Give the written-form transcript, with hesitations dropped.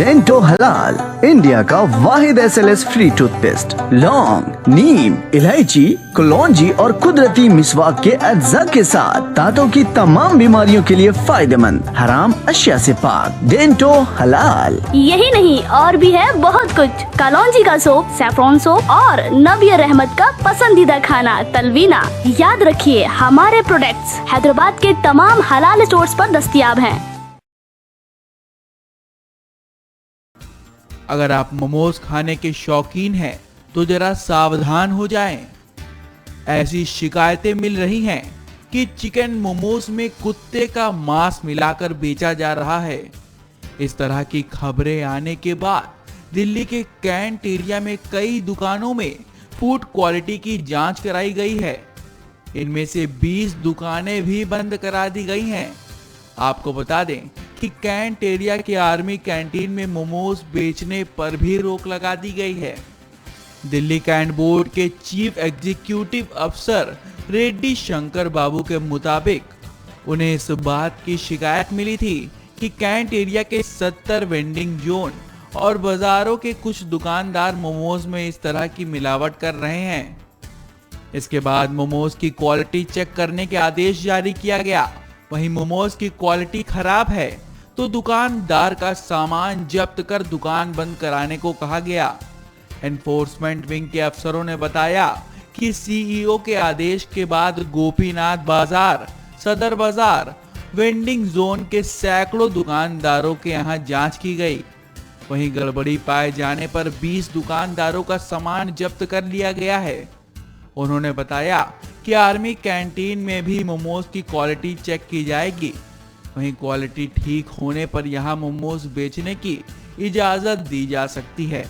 Dento हलाल, India का वाहिद SLS free toothpaste. लौंग, नीम, इलायची, कलौंजी और कुदरती मिसवाक के अज्जा के साथ दांतों की तमाम बीमारियों के लिए फायदेमंद, हराम अशिया से पाक। डेंटो हलाल। यही नहीं और भी है बहुत कुछ। कलौंजी का सोप, सैफरॉन सोप और नबीर अहमद का पसंदीदा खाना तलवीना। याद रखिए, हमारे प्रोडक्ट्स हैदराबाद के तमाम हलाल स्टोर्स पर दस्तयाब हैं। अगर आप मोमोज खाने के शौकीन हैं तो जरा सावधान हो जाएं। ऐसी शिकायतें मिल रही हैं कि चिकन मोमोज में कुत्ते का मांस मिलाकर बेचा जा रहा है। इस तरह की खबरें आने के बाद दिल्ली के कैंट एरिया में कई दुकानों में फूड क्वालिटी की जांच कराई गई है। इनमें से 20 दुकानें भी बंद करा दी गई हैं। आपको बता दें कि कैंट एरिया के आर्मी कैंटीन में मोमोज बेचने पर भी रोक लगा दी गई है। दिल्ली कैंट बोर्ड के चीफ एग्जीक्यूटिव अफसर रेड्डी शंकर बाबू के मुताबिक उन्हें इस बात की शिकायत मिली थी कि कैंट एरिया के 70 वेंडिंग जोन और बाजारों के कुछ दुकानदार मोमोज में इस तरह की मिलावट कर रहे हैं। इसके बाद मोमोज की क्वालिटी चेक करने के आदेश जारी किया गया। वहीं मोमोज की क्वालिटी खराब है तो दुकानदार का सामान जब्त कर दुकान बंद कराने को कहा गया। एनफोर्समेंट विंग के अफसरों ने बताया कि CEO के आदेश के बाद गोपीनाथ बाजार, सदर बाजार, वेंडिंग जोन के सैकड़ों दुकानदारों के यहां जांच की गई। वहीं गड़बड़ी पाए जाने पर 20 दुकानदारों का सामान जब्त कर लिया गया है। उन्होंने बताया कि आर्मी कैंटीन में भी मोमोज की क्वालिटी चेक की जाएगी। वहीं क्वालिटी ठीक होने पर यहां मोमोज बेचने की इजाजत दी जा सकती है।